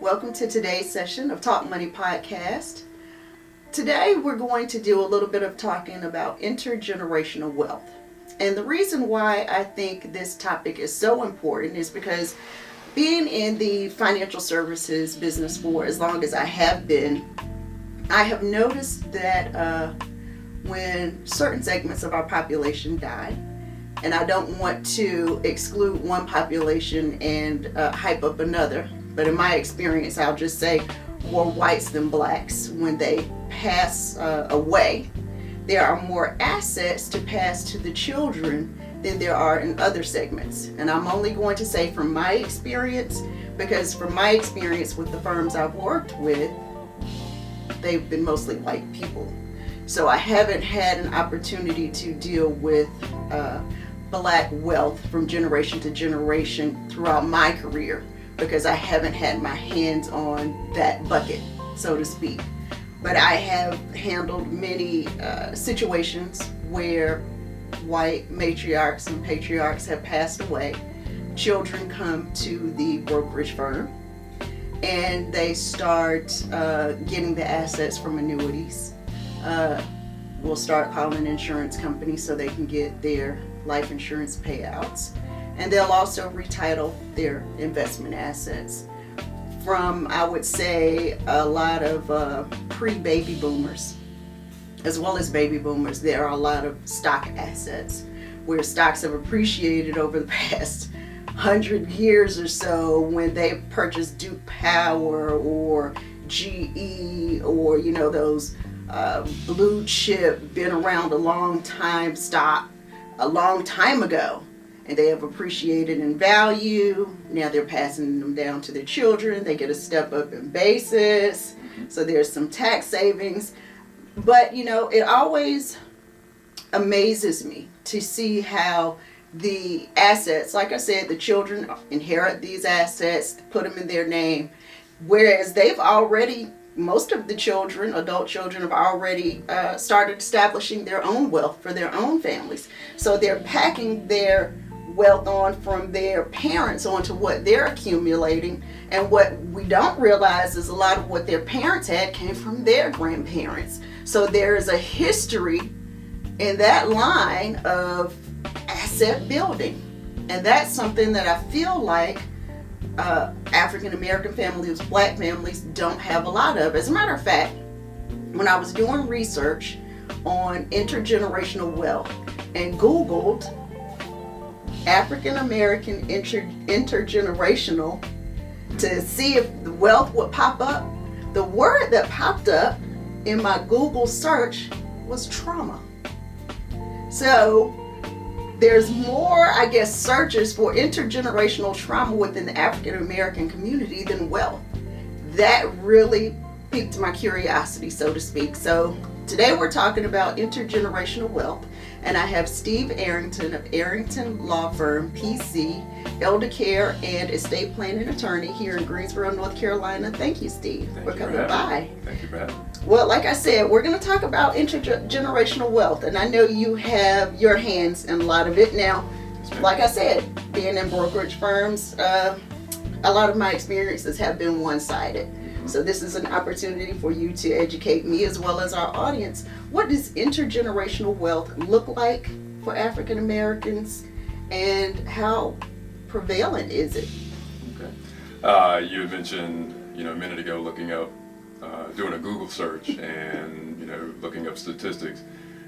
welcome to today's session of Talk Money Podcast. Today we're going to do a little bit of talking about intergenerational wealth. And the reason why I think this topic is so important is because being in the financial services business for as long as I have been, I have noticed that when certain segments of our population die, and I don't want to exclude one population and hype up another, but in my experience, I'll just say more whites than blacks. When they pass away, there are more assets to pass to the children than there are in other segments. And I'm only going to say from my experience, because from my experience with the firms I've worked with, they've been mostly white people. So I haven't had an opportunity to deal with black wealth from generation to generation throughout my career, because I haven't had my hands on that bucket, so to speak. But I have handled many situations where white matriarchs and patriarchs have passed away. Children come to the brokerage firm and they start getting the assets from annuities. We'll start calling insurance companies so they can get their life insurance payouts. And they'll also retitle their investment assets from, I would say, a lot of pre-baby boomers, as well as baby boomers. There are a lot of stock assets where stocks have appreciated over the past 100 years or so when they purchased Duke Power or GE or, those blue chip, been around a long time stock a long time ago. And they have appreciated in value. Now they're passing them down to their children. They get a step up in basis. So there's some tax savings. But, it always amazes me to see how the assets, like I said, the children inherit these assets, put them in their name, whereas most of the children, adult children, have already started establishing their own wealth for their own families. So they're packing their wealth on from their parents onto what they're accumulating, and what we don't realize is a lot of what their parents had came from their grandparents. So there is a history in that line of asset building, and that's something that I feel like African American families, black families don't have a lot of. As a matter of fact, when I was doing research on intergenerational wealth and Googled African American intergenerational to see if the wealth would pop up, the word that popped up in my Google search was trauma. So there's more, searches for intergenerational trauma within the African American community than wealth. That really piqued my curiosity, so to speak. So today we're talking about intergenerational wealth, and I have Steve Arrington of Arrington Law Firm, PC, elder care and estate planning attorney here in Greensboro, North Carolina. Thank you, Steve, for coming by. Thank you for having me. Well, like I said, we're going to talk about intergenerational wealth, and I know you have your hands in a lot of it. Now, like I said, being in brokerage firms, a lot of my experiences have been one-sided. So this is an opportunity for you to educate me as well as our audience. What does intergenerational wealth look like for African Americans, and how prevalent is it? Okay. You had mentioned, a minute ago, looking up, doing a Google search and, looking up statistics.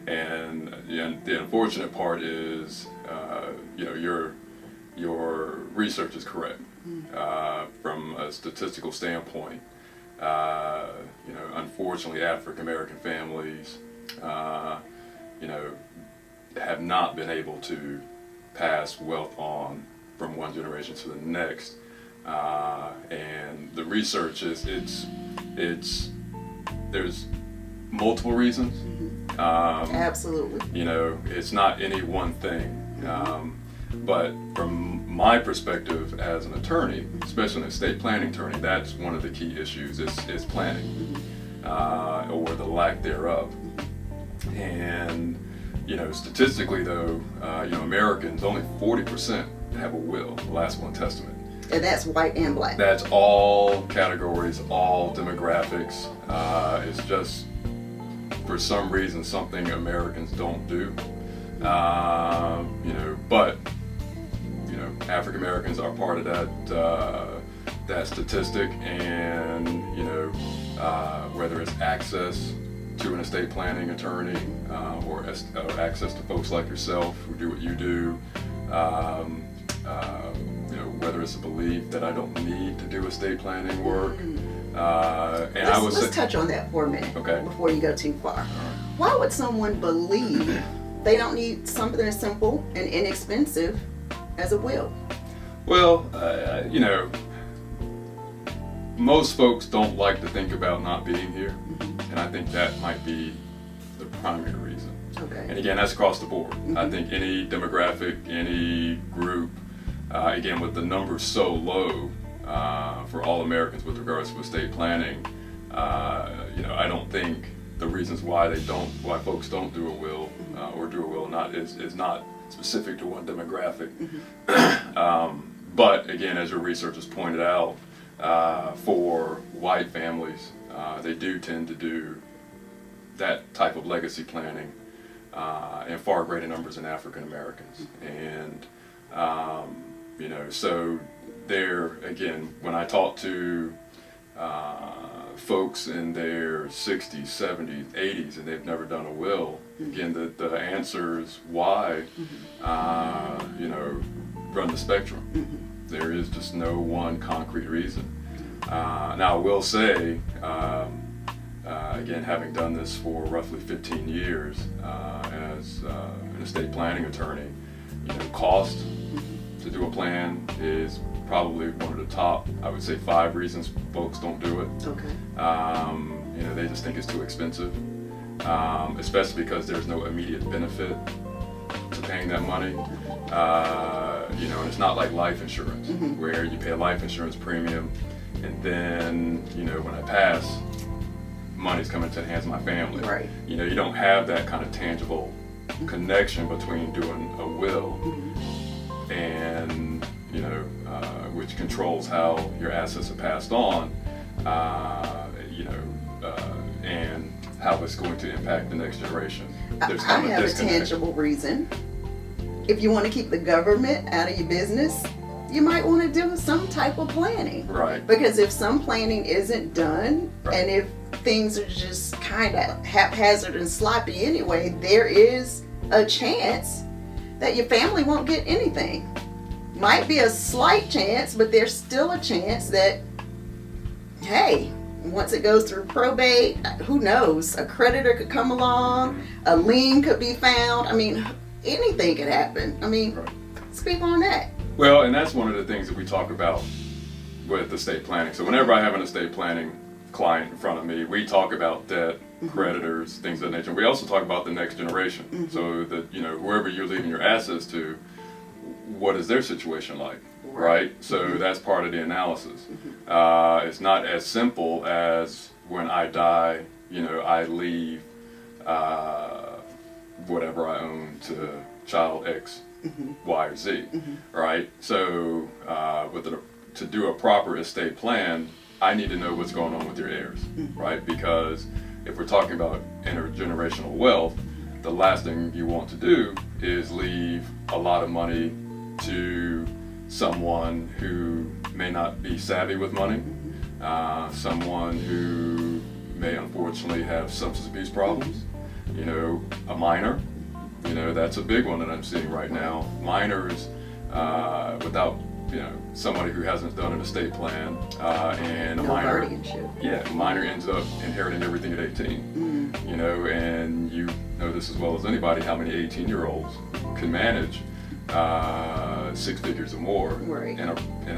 And the unfortunate part is, your research is correct. From a statistical standpoint, unfortunately, African American families, have not been able to pass wealth on from one generation to the next. And the research there's multiple reasons. Absolutely. It's not any one thing. But from my perspective as an attorney, especially an estate planning attorney, that's one of the key issues is planning, or the lack thereof. And statistically though, Americans, only 40% have a will, the last will and testament. And that's white and black. That's all categories, all demographics. It's just, for some reason, something Americans don't do. But African Americans are part of that statistic, and whether it's access to an estate planning attorney or access to folks like yourself who do what you do. Whether it's a belief that I don't need to do estate planning work. Let's touch on that for a minute, okay, before you go too far. Why would someone believe they don't need something as simple and inexpensive as a will? Well, most folks don't like to think about not being here, and I think that might be the primary reason. Okay. And again, that's across the board. I think any demographic, any group, again, with the numbers so low for all Americans with regards to estate planning, I don't think the reasons why folks don't do a will or do a will not is not specific to one demographic. But again, as your research has pointed out, for white families, they do tend to do that type of legacy planning in far greater numbers than African Americans. And so there, again, when I talk to folks in their 60s, 70s, 80s, and they've never done a will, again, the answers why, run the spectrum. There is just no one concrete reason. Now, I will say, again, having done this for roughly 15 years as an estate planning attorney, cost to do a plan is probably one of the top, I would say, 5 reasons folks don't do it. Okay. They just think it's too expensive, especially because there's no immediate benefit to paying that money. And it's not like life insurance, where you pay a life insurance premium, and then, when I pass, money's coming to the hands of my family. Right. You don't have that kind of tangible connection between doing a will and, which controls how your assets are passed on, and how it's going to impact the next generation. There's I have a tangible reason. If you want to keep the government out of your business, you might want to do some type of planning. Right. Because if some planning isn't done, right, and if things are just kind of haphazard and sloppy anyway, there is a chance that your family won't get anything. Might be a slight chance, but there's still a chance that, hey, once it goes through probate, who knows? A creditor could come along, a lien could be found. I mean, anything could happen. I mean, right, speak on that. Well, and that's one of the things that we talk about with estate planning. So whenever I have an estate planning client in front of me, we talk about debt, creditors, things of that nature. We also talk about the next generation. So that, whoever you're leaving your assets to, what is their situation like, right? So that's part of the analysis. It's not as simple as when I die, I leave whatever I own to child X, Y, or Z, right? So to do a proper estate plan, I need to know what's going on with your heirs, right? Because if we're talking about intergenerational wealth, the last thing you want to do is leave a lot of money to someone who may not be savvy with money, someone who may unfortunately have substance abuse problems, a minor, that's a big one that I'm seeing right now. Minors, without, somebody who hasn't done an estate plan, and a minor, a minor ends up inheriting everything at 18. And you know this as well as anybody, how many 18-year-olds can manage 6 figures or more in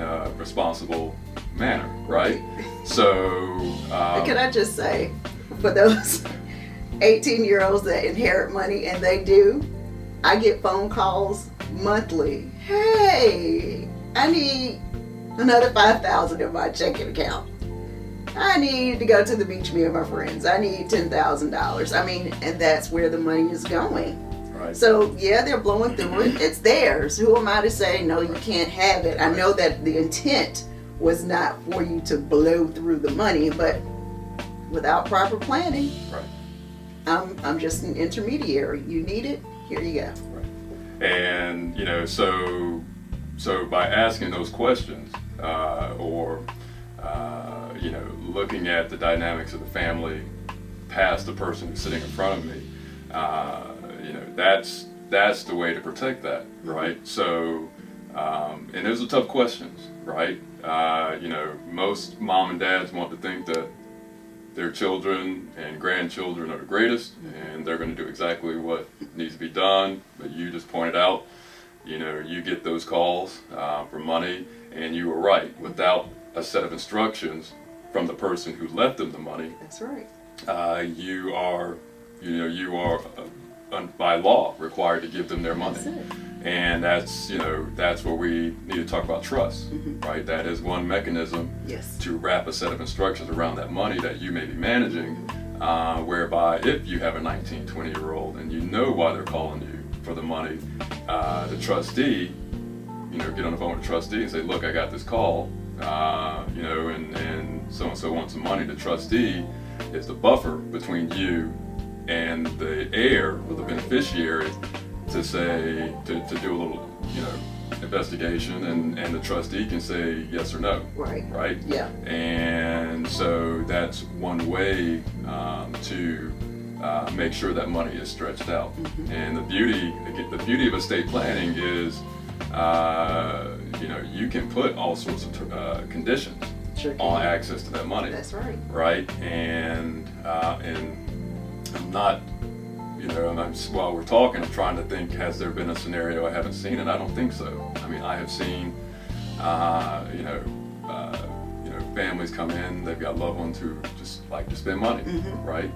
a responsible manner, right? So, can I just say, for those 18-year-olds that inherit money, and they do, I get phone calls monthly. Hey, I need another $5,000 in my checking account. I need to go to the beach, me and my friends. I need $10,000. I mean, and that's where the money is going. Right. So yeah, they're blowing through it. It's theirs. Who am I to say no? You can't have it. I know that the intent was not for you to blow through the money, but without proper planning, Right. I'm just an intermediary. You need it. Here you go. Right. And so by asking those questions, or looking at the dynamics of the family past the person who's sitting in front of me, that's the way to protect that, right? So, and those are tough questions, right? Most mom and dads want to think that their children and grandchildren are the greatest, and they're going to do exactly what needs to be done. But you just pointed out, you get those calls for money, and you were right. Without a set of instructions from the person who left them the money, That's right. you are by law required to give them their money. That's it. And that's where we need to talk about trust, right? That is one mechanism Yes. to wrap a set of instructions around that money that you may be managing, whereby if you have a 19, 20-year-old and you know why they're calling you for the money, the trustee, get on the phone with the trustee and say, look, I got this call, and so-and-so wants some money. The trustee is the buffer between you and the heir or the beneficiary to say, to do a little, investigation, and the trustee can say yes or no. Right. Right? Yeah. And so that's one way to make sure that money is stretched out. And the beauty of estate planning is, you can put all sorts of conditions Sure on can. access to that money. That's right. Right? And I'm not, while we're talking, I'm trying to think, has there been a scenario I haven't seen? And I don't think so. I mean, I have seen, families come in, they've got loved ones who just like to spend money, right?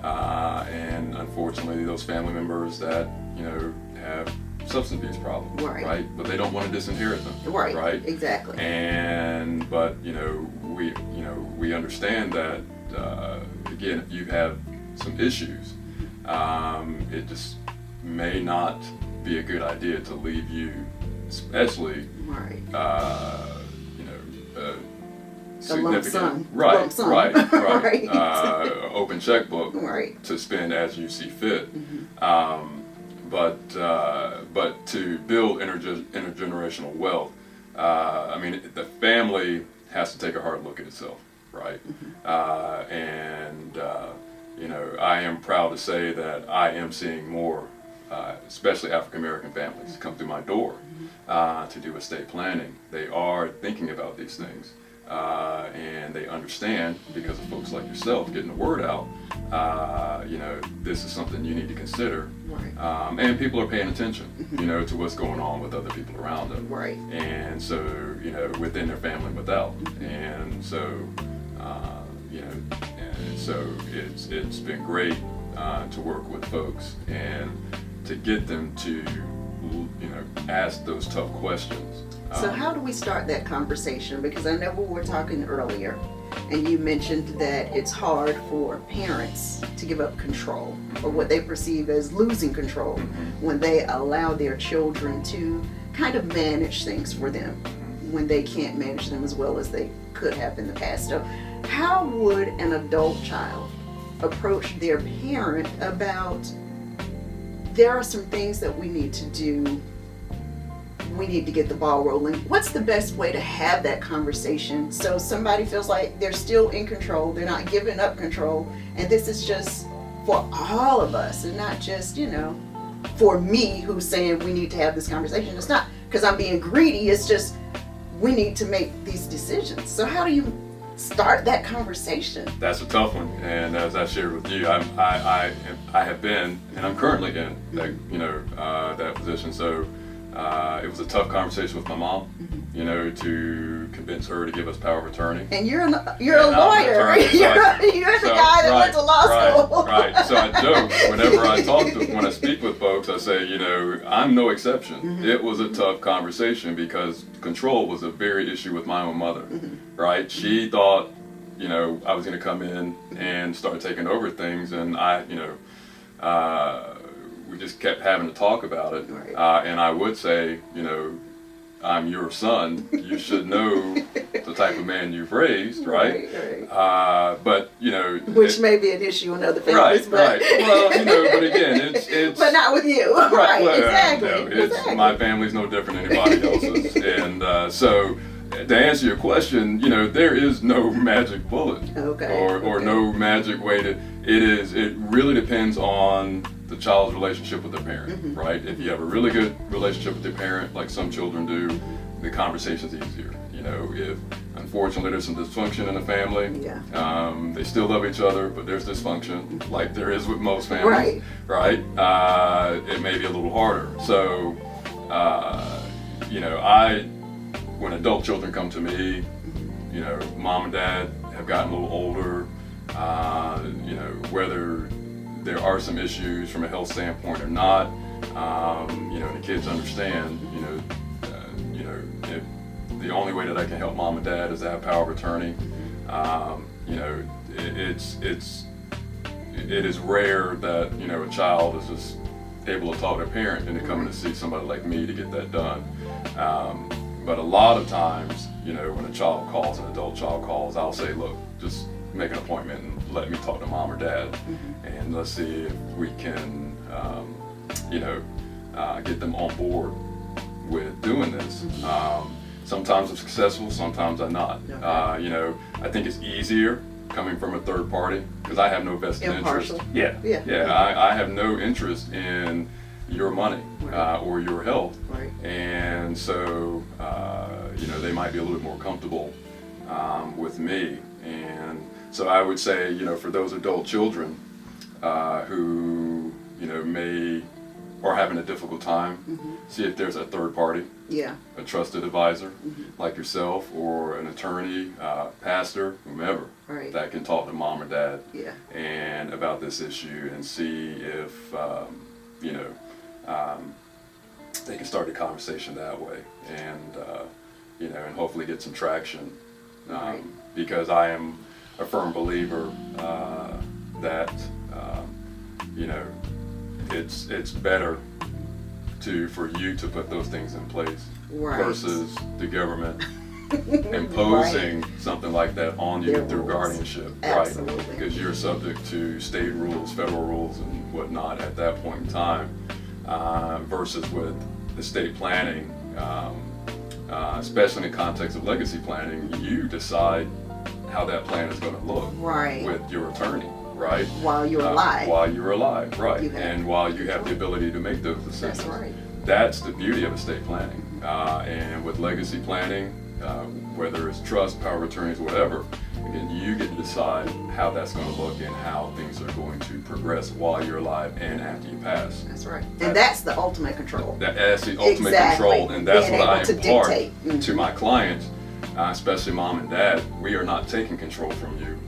And unfortunately, those family members that, have substance abuse problems, right? But they don't want to disinherit them, right? Exactly. But we understand that again, if you have some issues, it just may not be a good idea to leave you, especially significant, lump sum. right. Open checkbook, to spend as you see fit. But to build intergenerational wealth, the family has to take a hard look at itself, right? I am proud to say that I am seeing more, especially African American families, come through my door to do estate planning. They are thinking about these things, and they understand, because of folks like yourself getting the word out. This is something you need to consider, and people are paying attention, to what's going on with other people around them, and so within their family, and without, and so. And so it's been great to work with folks and to get them to ask those tough questions. So how do we start that conversation? Because I know we were talking earlier, and you mentioned that it's hard for parents to give up control, or what they perceive as losing control, when they allow their children to kind of manage things for them when they can't manage them as well as they could have in the past. So how would an adult child approach their parent about, there are some things that we need to do, we need to get the ball rolling? What's the best way to have that conversation so somebody feels like they're still in control, they're not giving up control, and this is just for all of us and not just, for me who's saying we need to have this conversation. It's not because I'm being greedy, it's just we need to make these decisions. So how do you start that conversation? That's a tough one, and as I shared with you, I have been, and I'm currently in that that position. So it was a tough conversation with my mom, to convince her to give us power of attorney. And you're a lawyer. You're the guy that went to law school. Right. So I joke whenever when I speak with folks, I say, I'm no exception. It was a tough conversation because control was a very issue with my own mother. Right? She thought, I was going to come in and start taking over things, and we just kept having to talk about it. Right. And I would say, I'm your son. You should know the type of man you've raised, right? Right. But which may be an issue in other families, right. Well, but again, it's but not with you, right? Well, exactly. No, exactly. My family's no different than anybody else's, and so. To answer your question, there is no magic bullet, or no magic way to. It really depends on the child's relationship with their parent, right? If you have a really good relationship with your parent, like some children do, the conversation's easier. If unfortunately there's some dysfunction in the family, they still love each other, but there's dysfunction, like there is with most families, right? It may be a little harder. So, when adult children come to me, mom and dad have gotten a little older, whether there are some issues from a health standpoint or not, the kids understand, if the only way that I can help mom and dad is to have power of attorney. It is rare that, a child is just able to talk to a parent and to come in to see somebody like me to get that done. But a lot of times, when a child calls, an adult child calls, I'll say, look, just make an appointment and let me talk to mom or dad, and let's see if we can, get them on board with doing this. Sometimes I'm successful, sometimes I'm not. I think it's easier coming from a third party because I have no vested interest. I have no interest in your money or your health, and so they might be a little bit more comfortable with me. And so I would say, for those adult children who may are having a difficult time, see if there's a third party, a trusted advisor like yourself, or an attorney, pastor, whomever, that can talk to mom or dad and about this issue and see if they can start the conversation that way, and and hopefully get some traction. Because I am a firm believer that it's better for you to put those things in place versus the government imposing something like that on you through guardianship, Absolutely. Because you're subject to state rules, federal rules, and whatnot at that point in time. Versus with estate planning, especially in the context of legacy planning, you decide how that plan is going to look with your attorney, while you're alive. And while you have the ability to make those decisions. That's the beauty of estate planning. And with legacy planning, whether it's trust, power of attorneys, whatever, again, you get to decide how that's going to look and how things are going to progress while you're alive and after you pass. That's right. And that's the ultimate control. That's the ultimate control, and that's what I impart to my clients, especially mom and dad. We are not taking control from you.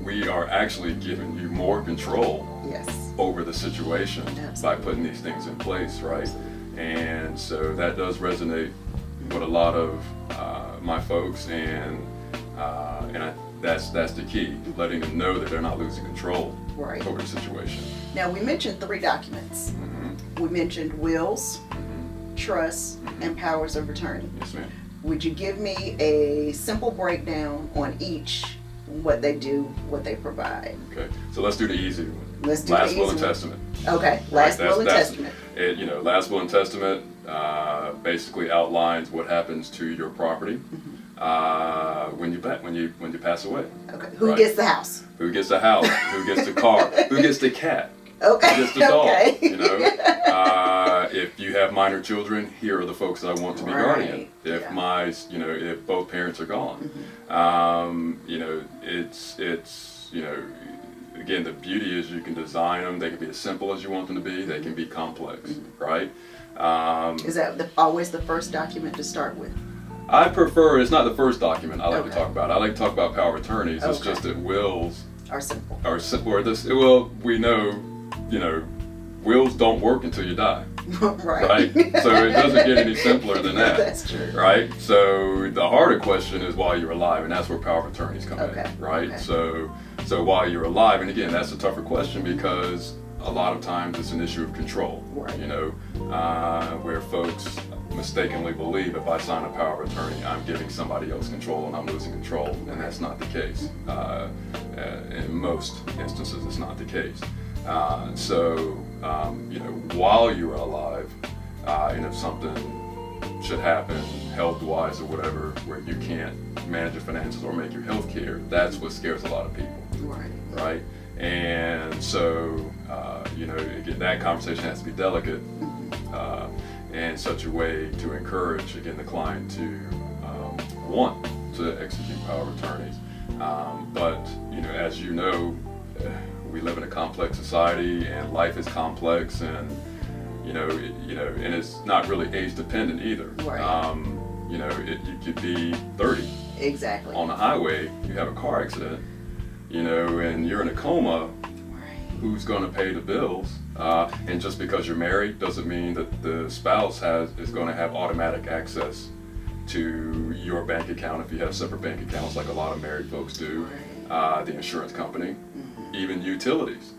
We are actually giving you more control over the situation by putting these things in place, And so that does resonate with a lot of my folks, and that's the key, letting them know that they're not losing control over the situation. Now, we mentioned 3 documents. We mentioned wills, trusts, and powers of attorney. Yes, ma'am. Would you give me a simple breakdown on each, what they do, what they provide? Okay, so let's do the easy one. Let's do Last will and testament. Okay, last will and testament. Last will and testament basically outlines what happens to your property when you pass away. Okay. Who gets the house? Who gets the house? Who gets the car? Who gets the cat? Okay. Who gets the dog? If you have minor children, here are the folks that I want to be guardian. If if both parents are gone, again, the beauty is you can design them. They can be as simple as you want them to be. They can be complex, right? Is that always the first document to start with? I prefer, it's not the first document I like to talk about. I like to talk about power of attorneys. It's just that wills are simple. We know, wills don't work until you die. Right. So it doesn't get any simpler than that. That's true. Right? So the harder question is while you're alive, and that's where power of attorneys come in. Right? Okay. So while you're alive, and again, that's a tougher question because a lot of times it's an issue of control, Right. you know, where folks mistakenly believe if I sign a power of attorney, I'm giving somebody else control and I'm losing control, and that's not the case. In most instances, it's not the case. You know, while you're alive, and if something should happen health-wise or whatever, where you can't manage your finances or make your health care, that's what scares a lot of people. Right? And so, you know, again, that conversation has to be delicate in such a way to encourage, again, the client to want to execute power of attorneys. But, you know, as you know, we live in a complex society and life is complex, and you know, and it's not really age dependent either. Right. You know, you could be 30 Exactly. on the highway, you have a car accident, you know, and you're in a coma. Who's going to pay the bills? And just because you're married doesn't mean that the spouse is going to have automatic access to your bank account if you have separate bank accounts, like a lot of married folks do. The insurance company, even utilities.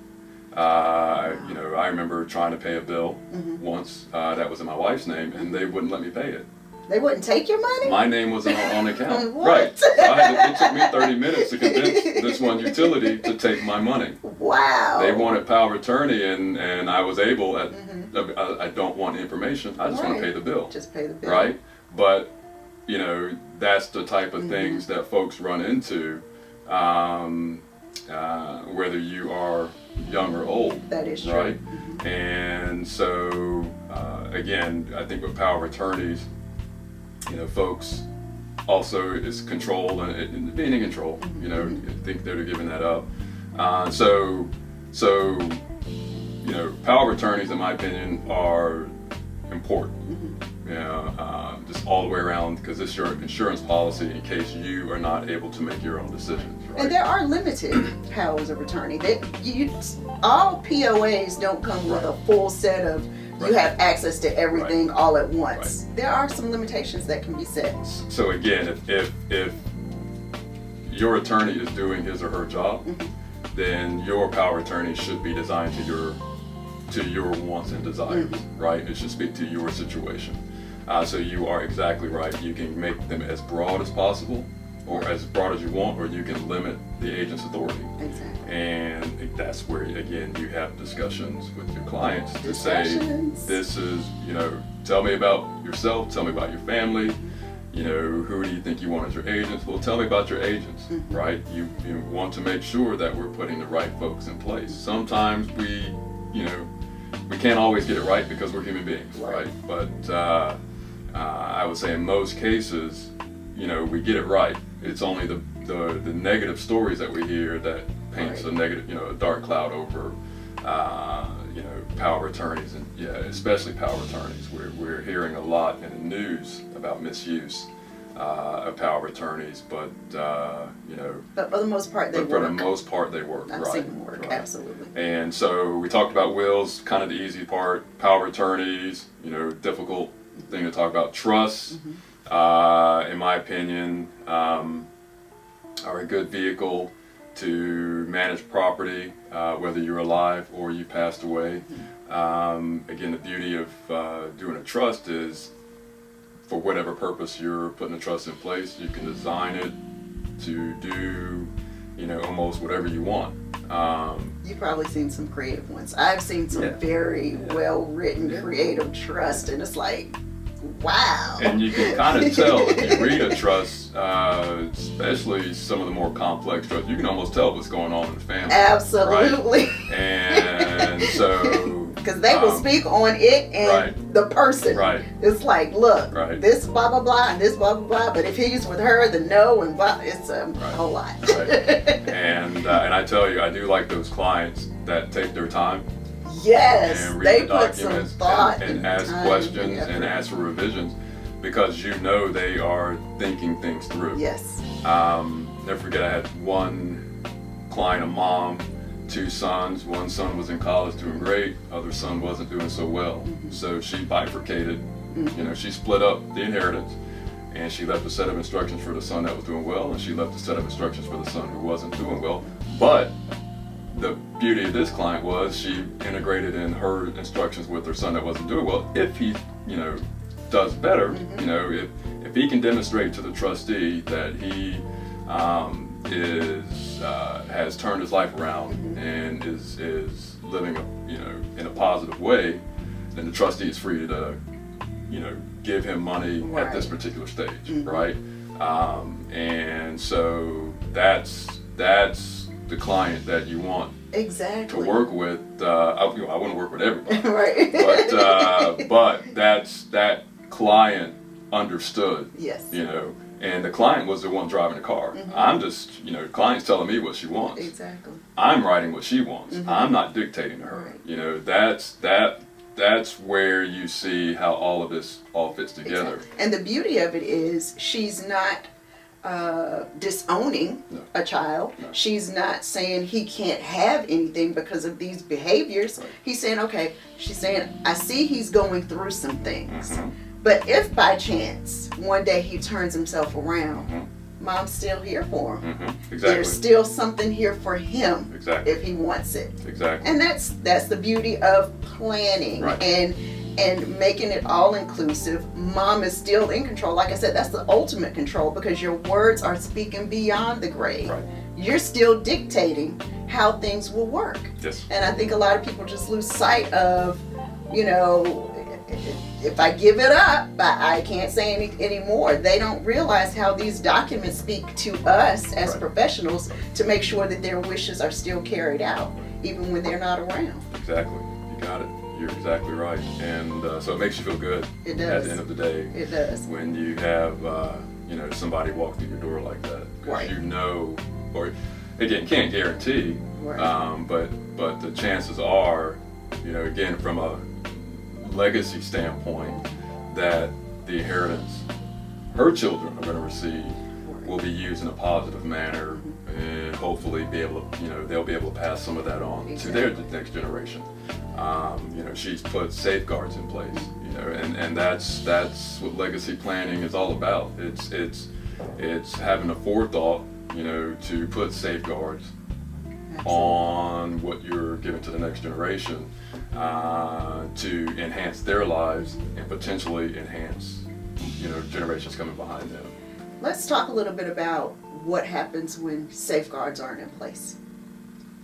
You know, I remember trying to pay a bill once that was in my wife's name, and they wouldn't let me pay it. They wouldn't take your money? My name wasn't on the account. What? Right. So it took me 30 minutes to convince this one utility to take my money. Wow. They wanted power of attorney, and I was able, I don't want information, I just want to pay the bill. Just pay the bill. Right? But, you know, that's the type of things that folks run into, whether you are young or old. That is true. Right? And so, again, I think with power of attorneys, you know, folks also is control and being in control, you know, think they're giving that up. So, you know, power of attorneys, in my opinion, are important. You know, just all the way around, because it's your insurance policy in case you are not able to make your own decisions. Right? And there are limited powers of attorney. All POAs don't come with a full set of you have access to everything all at once. There are some limitations that can be set. So again, if your attorney is doing his or her job, then your power of attorney should be designed to your wants and desires, right? It should speak to your situation. So you are exactly right. You can make them as broad as possible, or as broad as you want, or you can limit the agent's authority. Exactly. And that's where, again, you have discussions with your clients to say, this is, you know, tell me about yourself, tell me about your family, you know, who do you think you want as your agents? Well, tell me about your agents, right? You want to make sure that we're putting the right folks in place. Sometimes we can't always get it right because we're human beings, right? But I would say in most cases, you know, we get it right. It's only the negative stories that we hear that paints a negative, you know, a dark cloud over, you know, power of attorneys, and especially power of attorneys. We're hearing a lot in the news about misuse of power of attorneys, but you know. But for the most part, they work. I've seen them work, absolutely. And so we talked about wills, kind of the easy part. Power of attorneys, you know, difficult thing to talk about. Trusts, in my opinion, are a good vehicle to manage property, whether you're alive or you passed away. Again, the beauty of doing a trust is, for whatever purpose you're putting a trust in place, you can design it to do, you know, almost whatever you want. You've probably seen some creative ones. I've seen some very well-written, creative trust, and it's like, wow. And you can kind of tell if you read a trust, especially some of the more complex trusts, you can almost tell what's going on in the family. Absolutely. Right? And so... Because they will speak on it and the person. Right. It's like, look, this blah, blah, blah, and this blah, blah, blah, but if he's with her, then no, and blah, it's a whole lot. And I tell you, I do like those clients that take their time. Yes, and read they the put some documents thought and ask questions and ask for revisions, because you know they are thinking things through. Yes. Never forget, I had one client, a mom, 2 sons. One son was in college doing great, other son wasn't doing so well. So she bifurcated, you know, she split up the inheritance, and she left a set of instructions for the son that was doing well, and she left a set of instructions for the son who wasn't doing well. But the beauty of this client was she integrated in her instructions with her son that wasn't doing well. If he, does better, if he can demonstrate to the trustee that he has turned his life around and is living, in a positive way, then the trustee is free to, give him money at this particular stage, right? And so that's the client that you want to work with. I wouldn't work with everybody, right? But that client understood, yes, and the client was the one driving the car. I'm just, the client's telling me what she wants. Exactly. I'm writing what she wants. I'm not dictating to her. Right. That's where you see how all of this all fits together. Exactly. And the beauty of it is she's not disowning a child. No. She's not saying he can't have anything because of these behaviors. Right. He's saying, okay, she's saying, I see he's going through some things. But if by chance one day he turns himself around, Mom's still here for him. Exactly. There's still something here for him. Exactly. If he wants it. Exactly. And that's the beauty of planning. Right. And making it all inclusive. Mom is still in control. Like I said, that's the ultimate control because your words are speaking beyond the grave. Right. You're still dictating how things will work. Yes. And I think a lot of people just lose sight of, if I give it up, I can't say anymore. They don't realize how these documents speak to us as professionals to make sure that their wishes are still carried out, even when they're not around. Exactly. You got it. You're exactly right. And so it makes you feel good. It does. At the end of the day. It does. When you have, somebody walk through your door like that. Right. Or again, can't guarantee, right. But the chances are, again, from a legacy standpoint, that the inheritance her children are going to receive will be used in a positive manner, and hopefully be able to, they'll be able to pass some of that on to their next generation. She's put safeguards in place, and that's what legacy planning is all about. It's having a forethought, to put safeguards on what you're giving to the next generation, to enhance their lives and potentially enhance, generations coming behind them. Let's talk a little bit about what happens when safeguards aren't in place.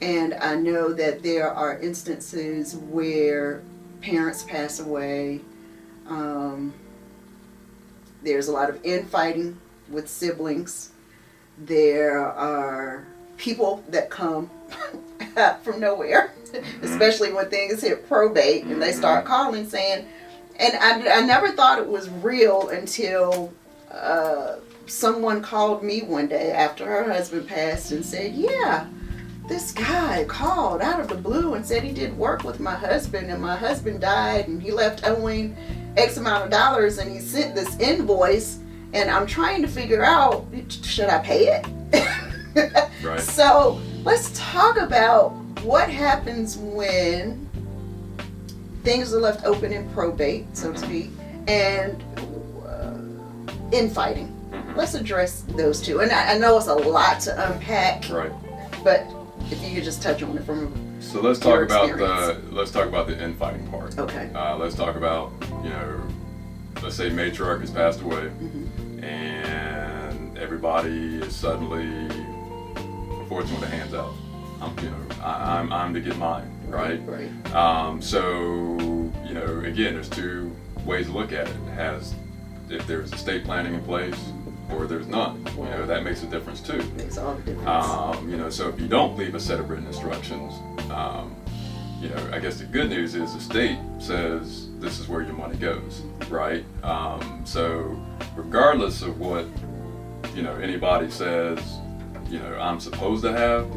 And I know that there are instances where parents pass away. There's a lot of infighting with siblings. There are people that come from nowhere, especially when things hit probate and they start calling saying, and I never thought it was real until someone called me one day after her husband passed and said, yeah, this guy called out of the blue and said he did work with my husband and my husband died and he left owing X amount of dollars and he sent this invoice and I'm trying to figure out, should I pay it? Right. So let's talk about what happens when things are left open in probate, so to speak, and infighting. Let's address those two. And I know it's a lot to unpack, right? But if you could just touch on it from so let's talk about the infighting part. Okay. Let's talk about let's say matriarch has passed away, and everybody is suddenly unfortunately with the hands out. I'm to get mine, right? Right. So again, there's two ways to look at it. If there's estate planning in place or there's none, that makes a difference too. Makes all the difference. So if you don't leave a set of written instructions, I guess the good news is the state says this is where your money goes, right? So regardless of what anybody says, I'm supposed to have,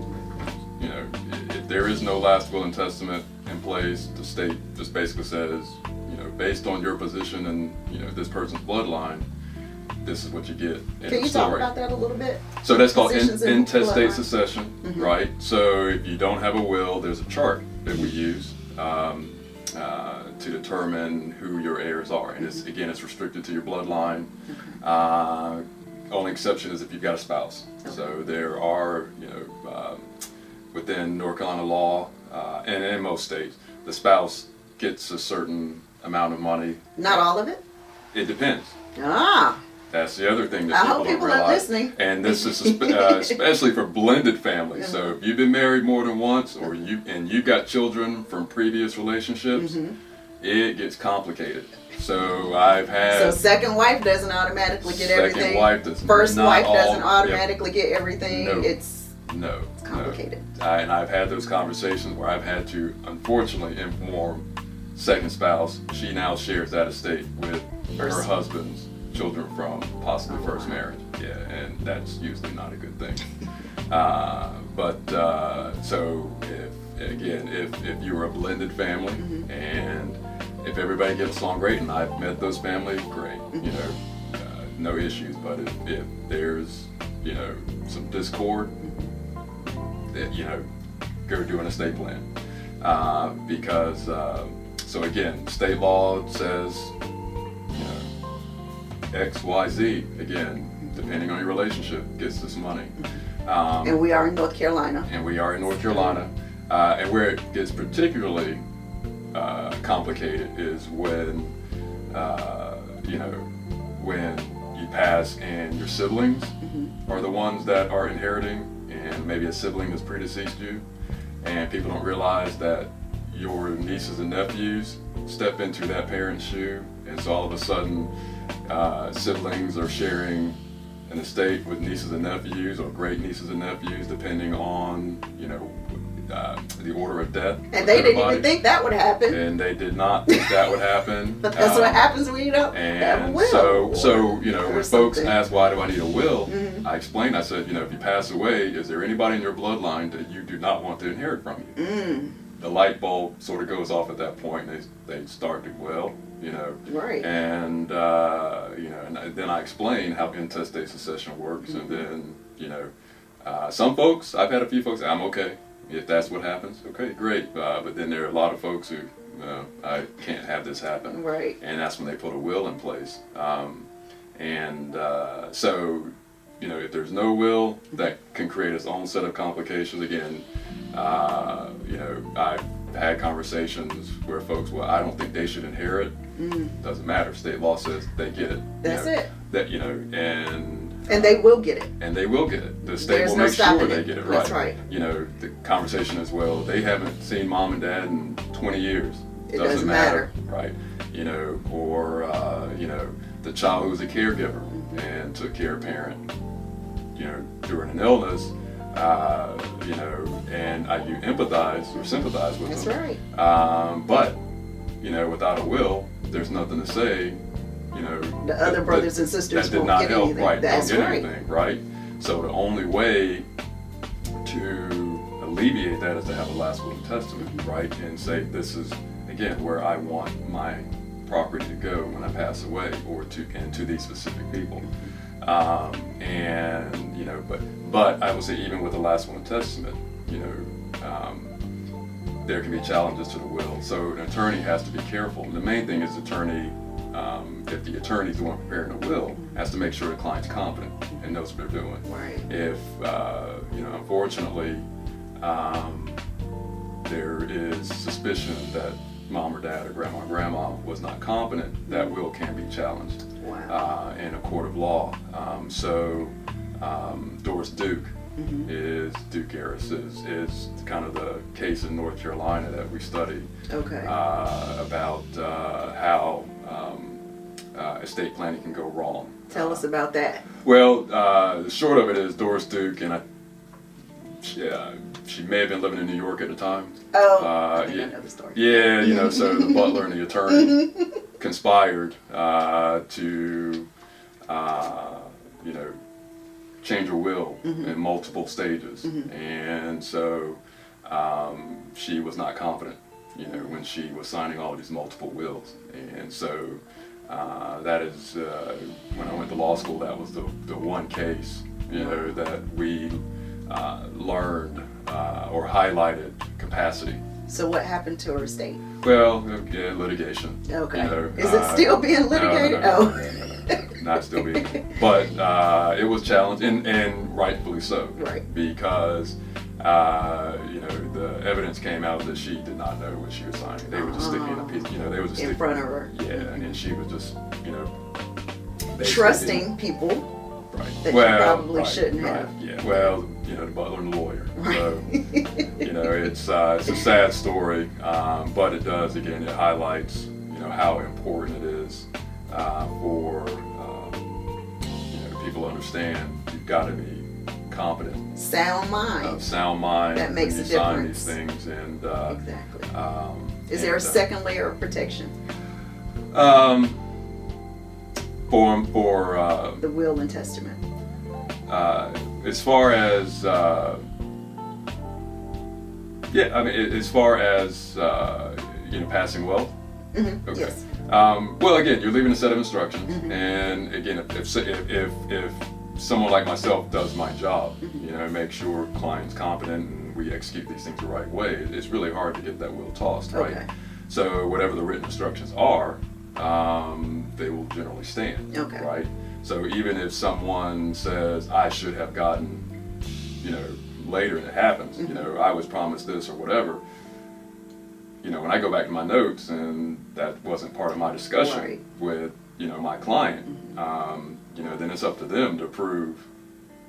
if there is no last will and testament in place, the state just basically says, based on your position and this person's bloodline, this is what you get. Can you talk about that a little bit? So that's called intestate succession, right? So if you don't have a will, there's a chart that we use to determine who your heirs are, and it's restricted to your bloodline. Only exception is if you've got a spouse. So there are, within North Carolina law, and in most states, the spouse gets a certain amount of money. Not all of it? It depends. Ah. That's the other thing that I hope don't people are realize. listening. And this is especially for blended families. So if you've been married more than once, or you got children from previous relationships, it gets complicated. So I've had. So second wife doesn't automatically get everything. Second wife does First not wife all, doesn't automatically get everything. No. It's No. complicated. No. And I've had those conversations where I've had to, unfortunately, inform second spouse. She now shares that estate with her husband's children from possibly first marriage. Yeah, and that's usually not a good thing. So if you're a blended family and if everybody gets along great, and I've met those families, great, no issues. But if there's some discord, go do an estate plan, because so again, state law says X, Y, Z. Again, depending on your relationship, gets this money. And we are in North Carolina. And where it gets particularly complicated is when when you pass and your siblings are the ones that are inheriting, and maybe a sibling has predeceased you, and people don't realize that your nieces and nephews step into that parent's shoe, and so all of a sudden siblings are sharing an estate with nieces and nephews, or great nieces and nephews, depending on the order of death. And they didn't even think that would happen. And they did not think that would happen. But that's what happens when you don't have a will. So when folks ask, why do I need a will? I explained, I said, if you pass away, is there anybody in your bloodline that you do not want to inherit from you? The light bulb sort of goes off at that point. They start to, Right. And and then I explain how intestate succession works, and then some folks, I've had a few folks, I'm okay if that's what happens. Okay, great. But then there are a lot of folks who I can't have this happen. Right. And that's when they put a will in place. So if there's no will, that can create its own set of complications. Again, I've had conversations where folks, well, I don't think they should inherit. Doesn't matter. State law says they get it. That's it. That and they will get it. And they will get it. The state There's will no make sure stopping they it. get it right. That's right. The conversation as well. They haven't seen mom and dad in 20 years. It doesn't matter. Right? Or the child who's a caregiver and took care of parent, during an illness, and you empathize or sympathize with That's them. right. But without a will, there's nothing to say. The other brothers and sisters that did won't not get help. anything. Right? That's don't get right. anything. Right? So the only way to alleviate that is to have a last will and testament, right? And say, this is again where I want my property to go when I pass away, or to these specific people. But I would say, even with the last will and testament, there can be challenges to the will. So an attorney has to be careful. And the main thing is if the attorney's the one preparing the will, has to make sure the client's competent and knows what they're doing. Right. If unfortunately there is suspicion that mom or dad or grandma was not competent, that will can be challenged. Wow. In a court of law. Doris Duke Duke Harris is kind of the case in North Carolina that we studied. Okay. About how estate planning can go wrong. Tell us about that. Well, the short of it is Doris Duke, and she may have been living in New York at the time. Oh, I think I know the story. Yeah, so the butler and the attorney conspired to, change her will in multiple stages. And so she was not confident, when she was signing all these multiple wills. And so that is, when I went to law school, that was the one case, that we learned or highlighted capacity. So what happened to her estate? Well, litigation. Okay. Is it still being litigated? No, not still being. But it was challenged, and rightfully so. Right. Because The evidence came out that she did not know what she was signing. They were just sticking in a piece, they were just in sticking front of her. Yeah, and she was just, trusting people. Right. That you probably shouldn't have. Yeah. Well, the butler and the lawyer. Right. So, it's a sad story, but it does, again, it highlights, how important it is for people to understand you've got to be competent. Sound mind. Sound mind. That makes a difference. Sign these things, and exactly. Is there a second layer of protection? For the will and testament. As far as as far as passing wealth. Mm-hmm. Okay. Yes. Well, again, you're leaving a set of instructions, mm-hmm. and again, if someone like myself does my job, mm-hmm. Make sure client's competent and we execute these things the right way, it's really hard to get that will tossed, right? Okay. So whatever the written instructions are, they will generally stand, okay. right? So even if someone says, I should have gotten, later and it happens, mm-hmm. I was promised this or whatever, when I go back to my notes and that wasn't part of my discussion right. with, my client, mm-hmm. Then it's up to them to prove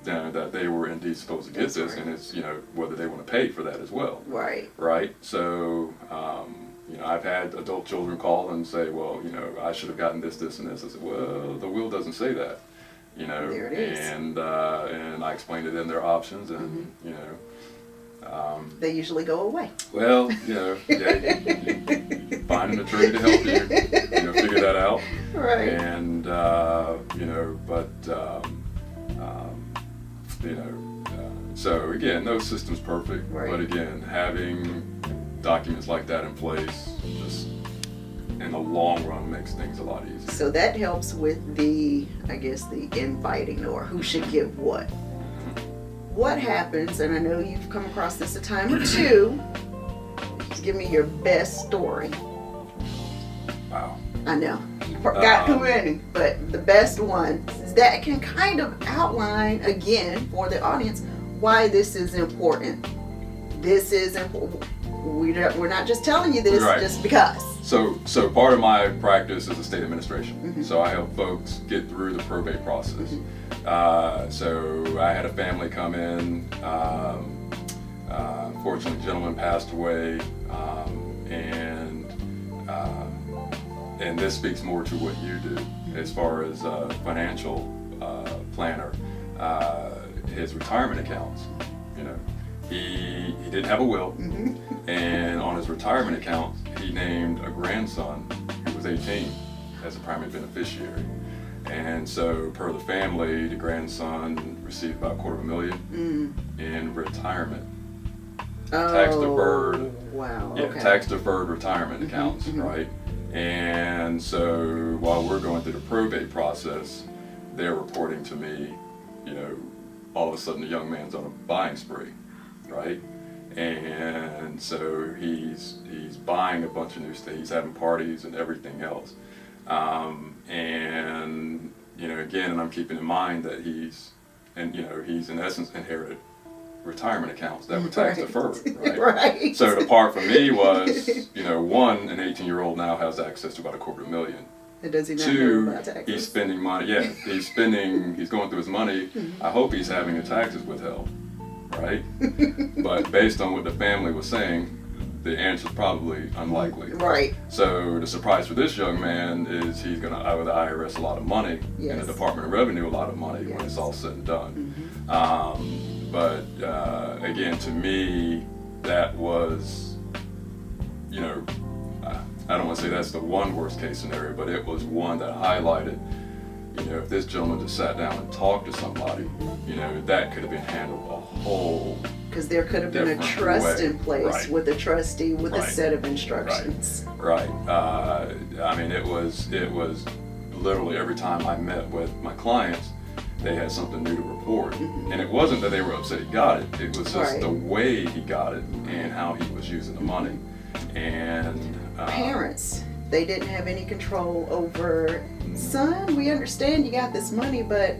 that they were indeed supposed to get That's this, right. and it's, whether they want to pay for that as well. Right. Right? So, I've had adult children call and say, well, I should have gotten this, and this. I said, well, the will doesn't say that, There it is. And I explained to them their options, and, mm-hmm. They usually go away. Well, you find an attorney to help you, figure that out. Right. And, so again, no system's perfect, right. but again, having documents like that in place just in the long run makes things a lot easier. So that helps with the inviting or who should give what. What happens, and I know you've come across this a time or two, just give me your best story. Wow. I know. Got too many, but the best one that can kind of outline, again, for the audience, why this is important. This is important. We're not just telling you this right. just because. So part of my practice is estate administration. Mm-hmm. So I help folks get through the probate process. Mm-hmm. So I had a family come in. Unfortunately, a gentleman passed away, and this speaks more to what you do as far as financial planner. His retirement accounts, he didn't have a will, mm-hmm. and on his retirement account, he named a grandson who was 18 as a primary beneficiary. And so, per the family, the grandson received about $250,000 in retirement. Tax deferred. Wow. Yeah, okay. tax deferred retirement mm-hmm, accounts, mm-hmm. right? And so, while we're going through the probate process, they're reporting to me, all of a sudden the young man's on a buying spree, right? And so he's buying a bunch of new stuff. He's having parties and everything else. And again, and I'm keeping in mind that he's in essence inherited retirement accounts that were tax deferred, right? Right. So the part for me was, one, an 18-year-old now has access to about $250,000. And does he not Two, know about taxes? he's spending money. Yeah, he's going through his money. I hope he's having his taxes withheld, right? But based on what the family was saying, the answer is probably unlikely. Right. So the surprise for this young man is he's going to owe the IRS a lot of money and the Department of Revenue a lot of money when it's all said and done. But again, to me, that was, I don't want to say that's the one worst case scenario, but it was one that highlighted, if this gentleman just sat down and talked to somebody, that could have been handled a whole because there could have been a trust way. in place Right. with a trustee with Right. a set of instructions. Right. I mean, it was literally every time I met with my clients, they had something new to report. And it wasn't that they were upset he got it. It was just the way he got it and how he was using the money. And parents, they didn't have any control over, son, we understand you got this money, but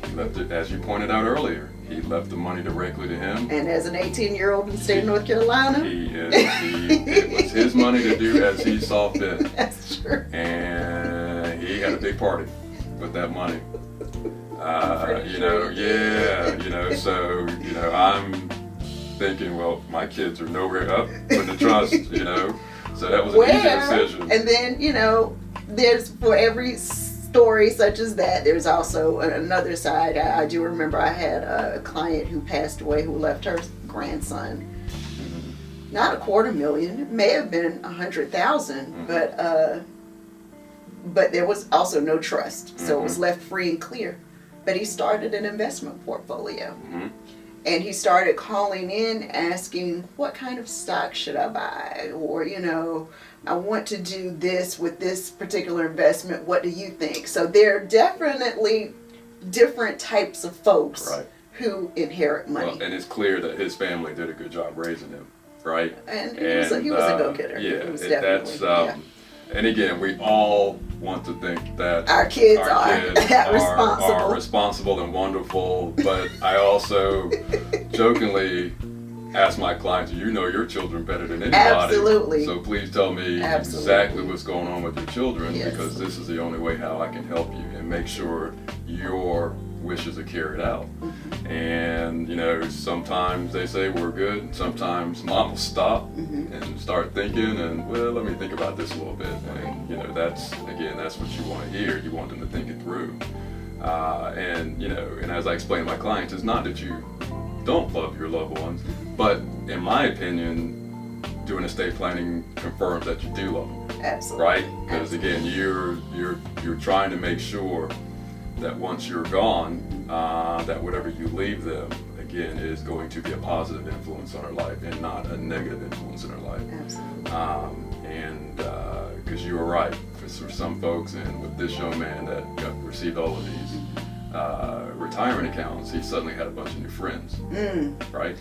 he left it, as you pointed out earlier, He left the money directly to him. And as an 18-year-old in the state of North Carolina, it was his money to do as he saw fit. That's true. And he had a big party with that money. So I'm thinking, well, my kids are nowhere up with the trust, so that was an easy decision. And then, there's, for every story such as that, there's also another side. I do remember I had a client who passed away who left her grandson not $250,000, it may have been $100,000, but there was also no trust, so it was left free and clear. But he started an investment portfolio, and he started calling in asking, what kind of stock should I buy, or I want to do this with this particular investment, what do you think? So there are definitely different types of folks who inherit money. Well, and it's clear that his family did a good job raising him, right? And he was a go-getter. Yeah, and again, we all want to think that our kids are responsible and wonderful, but I also jokingly ask my clients, you know your children better than anybody. Absolutely. So please tell me exactly what's going on with your children, because this is the only way how I can help you and make sure your wishes are carried out. And sometimes they say we're good, and sometimes mom will stop and start thinking, and well, let me think about this a little bit. And that's what you want to hear. You want them to think it through. And as I explain to my clients, it's not that you don't love your loved ones, but in my opinion, doing estate planning confirms that you do love them. Absolutely. Right? Because again, you're trying to make sure that once you're gone, that whatever you leave them, again, is going to be a positive influence on our life and not a negative influence in our life. Absolutely. And because you were right, for some folks, and with this young man that received all of these retirement accounts, he suddenly had a bunch of new friends, right?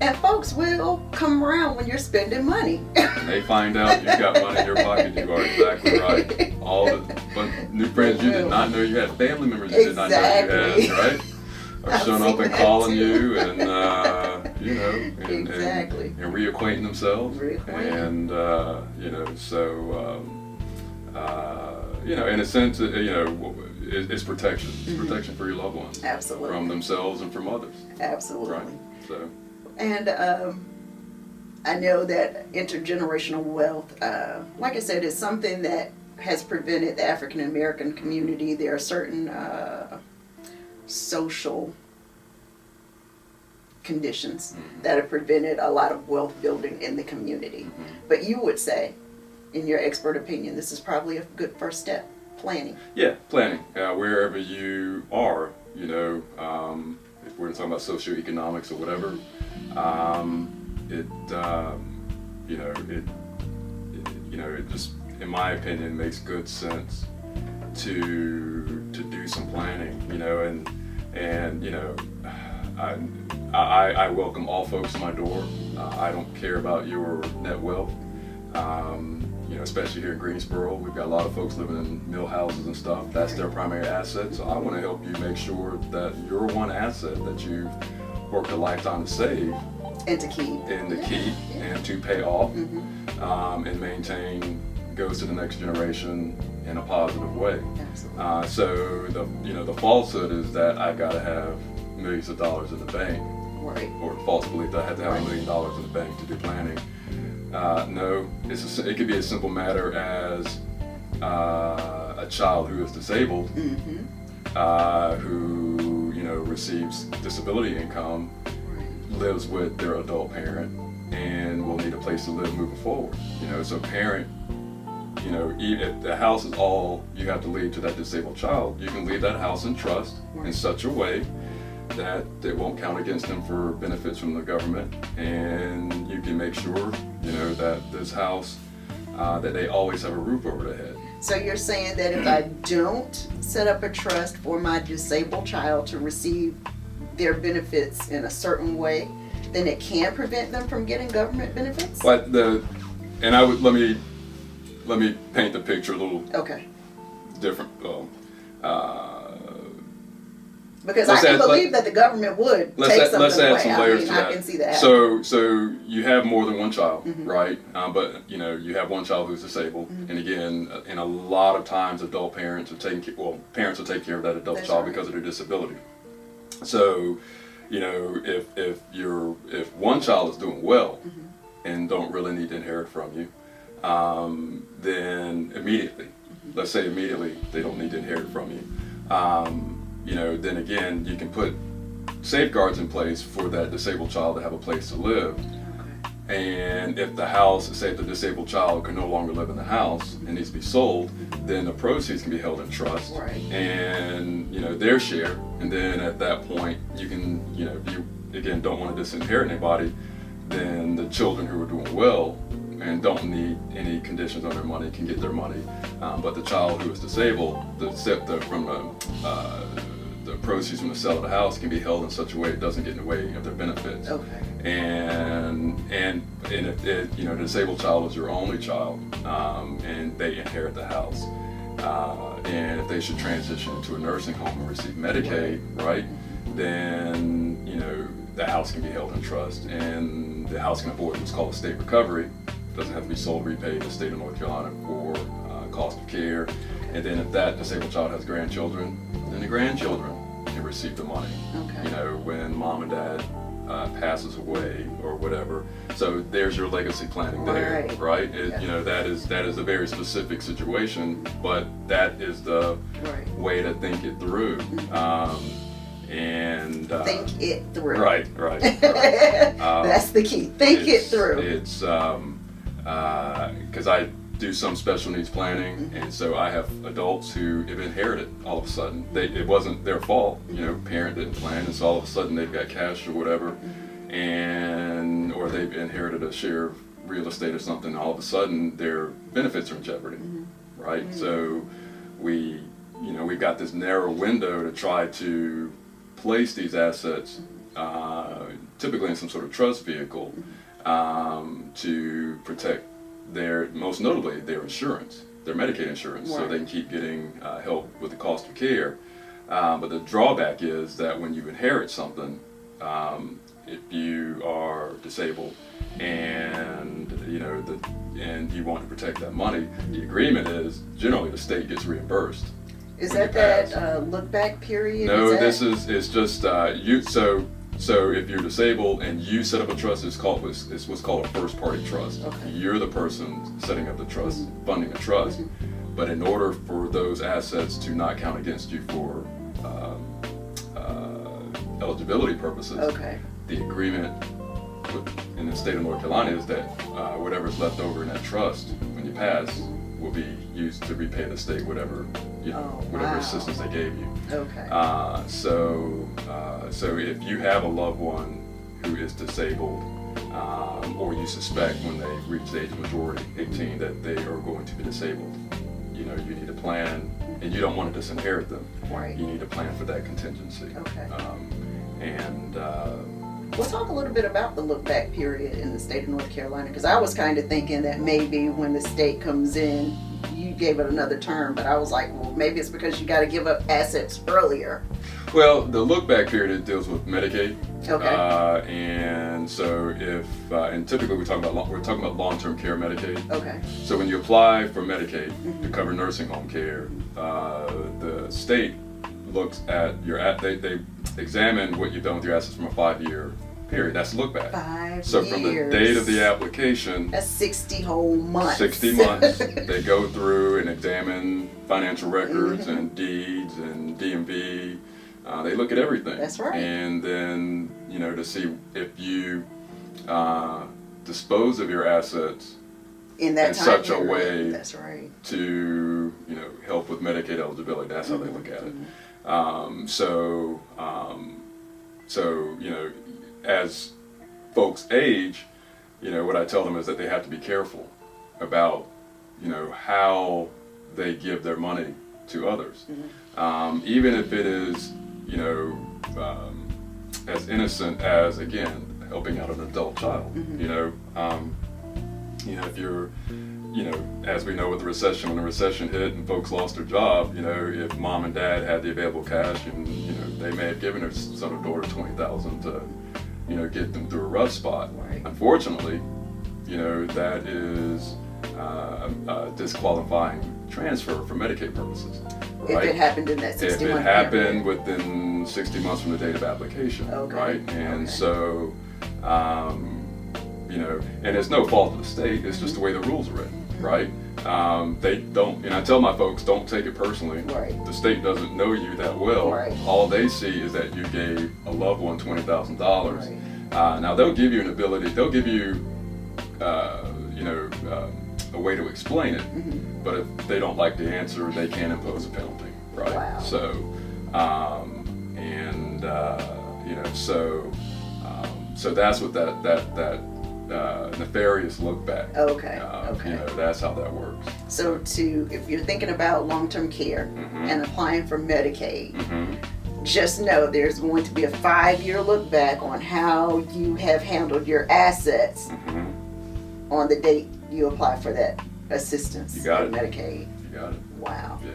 And folks will come around when you're spending money. And they find out you've got money in your pocket. You are exactly right. All the new friends you did not know you had, family members you did not know you had, right? Are showing up and calling you, and and reacquainting themselves, and in a sense, it's protection. It's protection for your loved ones, absolutely, from themselves and from others. Absolutely. Right. So. And I know that intergenerational wealth, like I said, is something that has prevented the African American community. There are certain social conditions that have prevented a lot of wealth building in the community. But you would say, in your expert opinion, this is probably a good first step, planning. Yeah, planning. Wherever you are, if we're talking about socioeconomics or whatever, it just, in my opinion, makes good sense to do some planning, I welcome all folks to my door. I don't care about your net wealth. Especially here in Greensboro, we've got a lot of folks living in mill houses and stuff. That's their primary asset. So I want to help you make sure that your one asset that you've worked a lifetime to save and to keep and to pay off and maintain goes to the next generation in a positive way. So the falsehood is that I got to have millions of dollars in the bank, or the false belief that I have to have $1 million in the bank to do planning. No, it could be a simple matter as a child who is disabled, who receives disability income, lives with their adult parent, and will need a place to live moving forward. So parent, if the house is all you have to leave to that disabled child, you can leave that house in trust in such a way that it won't count against them for benefits from the government, and you can make sure that this house, that they always have a roof over their head. So you're saying that if I don't set up a trust for my disabled child to receive their benefits in a certain way, then it can prevent them from getting government benefits? But let me paint the picture a little different. Because I can believe that the government would take something let's add away. some layers to that. I can see that. So you have more than one child, right? But you have one child who's disabled, and again, in a lot of times, adult parents are parents will take care of that adult child because of their disability. So, if one child is doing well and don't really need to inherit from you, then immediately, let's say immediately they don't need to inherit from you. Then again, you can put safeguards in place for that disabled child to have a place to live. And if the house, say if the disabled child can no longer live in the house and needs to be sold, then the proceeds can be held in trust. Right. And, their share. And then at that point, you can, if you, again, don't want to disinherit anybody, then the children who are doing well and don't need any conditions on their money can get their money. But the child who is disabled, the proceeds from the sale of the house can be held in such a way it doesn't get in the way of their benefits. Okay. And if the disabled child is your only child, and they inherit the house, and if they should transition to a nursing home and receive Medicaid, right, then the house can be held in trust, and the house can avoid what's called a state recovery. It doesn't have to be sold, repaid to the state of North Carolina for cost of care. And then if that disabled child has grandchildren, then the grandchildren can receive the money. Okay. When mom and dad passes away or whatever. So there's your legacy planning there, right? That is a very specific situation, but that is the way to think it through. Think it through. Right. That's the key. Think it through. It's because I do some special needs planning, and so I have adults who have inherited all of a sudden. It wasn't their fault, parent didn't plan, and so all of a sudden they've got cash or whatever, or they've inherited a share of real estate or something. All of a sudden their benefits are in jeopardy, right? So we've got this narrow window to try to place these assets, typically in some sort of trust vehicle, to protect most notably their insurance, their Medicaid insurance, so they can keep getting help with the cost of care. But the drawback is that when you inherit something, if you are disabled and and you want to protect that money, the agreement is generally the state gets reimbursed. Is that look back period? No, it's just you. So if you're disabled and you set up a trust, it's what's called a first party trust. Okay. You're the person setting up the trust, funding the trust. But in order for those assets to not count against you for eligibility purposes, the agreement in the state of North Carolina is that whatever's left over in that trust when you pass will be used to repay the state whatever assistance they gave you. Okay. So if you have a loved one who is disabled, or you suspect when they reach the age of majority, 18, that they are going to be disabled, you need a plan, and you don't want to disinherit them. Right. You need a plan for that contingency. Okay. We'll talk a little bit about the look back period in the state of North Carolina, because I was kind of thinking that maybe when the state comes in, you gave it another term, but I was like, well, maybe it's because you got to give up assets earlier. Well, the look back period deals with Medicaid. Okay. And so and typically we're talking about long-term care Medicaid. Okay. So when you apply for Medicaid to cover nursing home care, the state looks at they examine what you've done with your assets from a 5-year period. That's a look back. 5 so years. From the date of the application. That's 60 whole months. 60 months. They go through and examine financial records and deeds and DMV. They look at everything. That's right. And then, to see if you dispose of your assets in such a way that's right. to, help with Medicaid eligibility. That's how they look at it. As folks age, what I tell them is that they have to be careful about, how they give their money to others. Even if it is, as innocent as, again, helping out an adult child. You know, if you're, you know, as we know with the recession, when the recession hit and folks lost their job, you know, if mom and dad had the available cash, and you know, they may have given their son or daughter $20,000 to, you know, get them through a rough spot. Right. Unfortunately, you know, that is a disqualifying transfer for Medicaid purposes. Right? If it happened in that 60 If it month happened period. within 60 months from the date of application, Okay. right? And Okay. so, you know, and it's no fault of the state, it's just the way the rules are written, right? They don't, and I tell my folks, don't take it personally. Right. The state doesn't know you that well. Right. All they see is that you gave a loved one $20,000. Right. Now they'll give you an ability, they'll give you, you know, a way to explain it, but if they don't like the answer, they can impose a penalty, right? Wow. So, you know, so that's what that nefarious look back. Okay. You know, that's how that works. So if you're thinking about long-term care and applying for Medicaid, just know there's going to be a 5-year look back on how you have handled your assets on the date you apply for that assistance. You got with it. Medicaid. You got it. Wow. Yeah.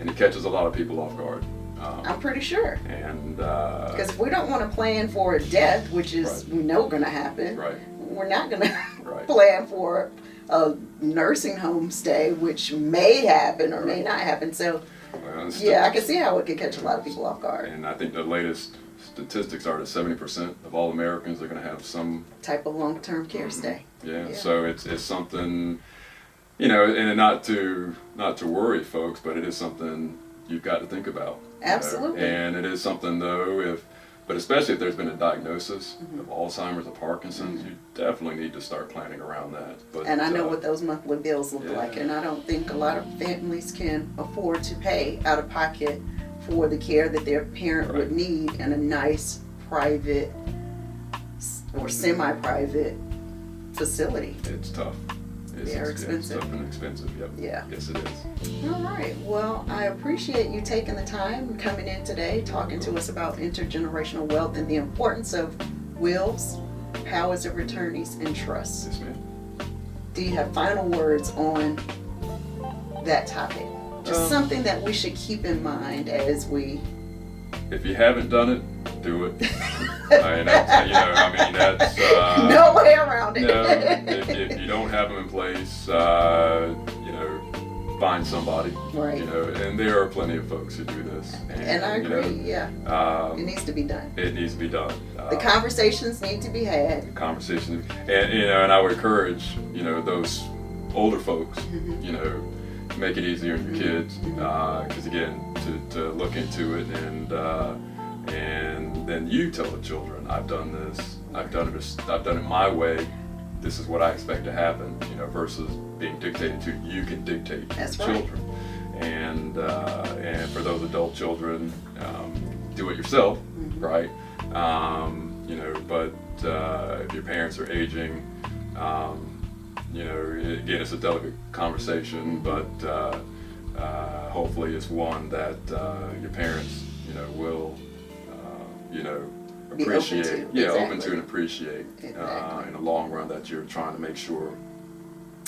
And it catches a lot of people off guard. I'm pretty sure. And Because if we don't want to plan for a death, which is Right. we know going to happen, right. we're not going to Right. plan for a nursing home stay, which may happen or may not happen. So, Well, yeah, I can see how it could catch a lot of people off guard. And I think the latest statistics are that 70% of all Americans are going to have some Type of long-term care stay. Yeah, so it's something, you know, and not to worry folks, but it is something you've got to think about. you know. Absolutely. And it is something though, but especially if there's been a diagnosis of Alzheimer's or Parkinson's, you definitely need to start planning around that. But, And I know what those monthly bills look yeah. like, and I don't think a lot of families can afford to pay out of pocket for the care that their parent would need in a nice private or semi-private facility. It's tough. They are expensive. It's tough and expensive. Yep. Yeah. Yes, it is. All right. Well, I appreciate you taking the time and coming in today, talking to us about intergenerational wealth and the importance of wills, powers of attorneys, and trusts. Yes, ma'am. Do you have final words on that topic? Just something that we should keep in mind as we... If you haven't done it, do it. That's no way around it. No, if you don't have them in place, find somebody. Right. And there are plenty of folks who do this. And I agree, it needs to be done. It needs to be done. The conversations need to be had. The conversations, and I would encourage, those older folks, make it easier on your kids, because again, to look into it and then you tell the children, I've done this, I've done it my way. This is what I expect to happen, versus being dictated to. You can dictate to That's children, and for those adult children, do it yourself, right? But if your parents are aging, again, it's a delicate conversation, but hopefully it's one that your parents, will, appreciate. Open to and appreciate in the long run, that you're trying to make sure,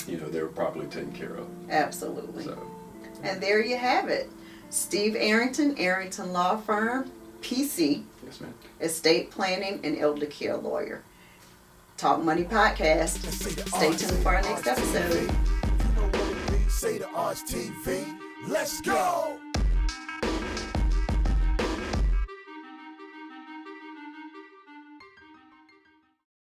they're properly taken care of. Absolutely. So. And there you have it. Steve Arrington, Arrington Law Firm, PC, Yes, ma'am. estate planning and elder care lawyer. Talk Money Podcast. Stay tuned for our next episode. Say the Arts TV. Let's go!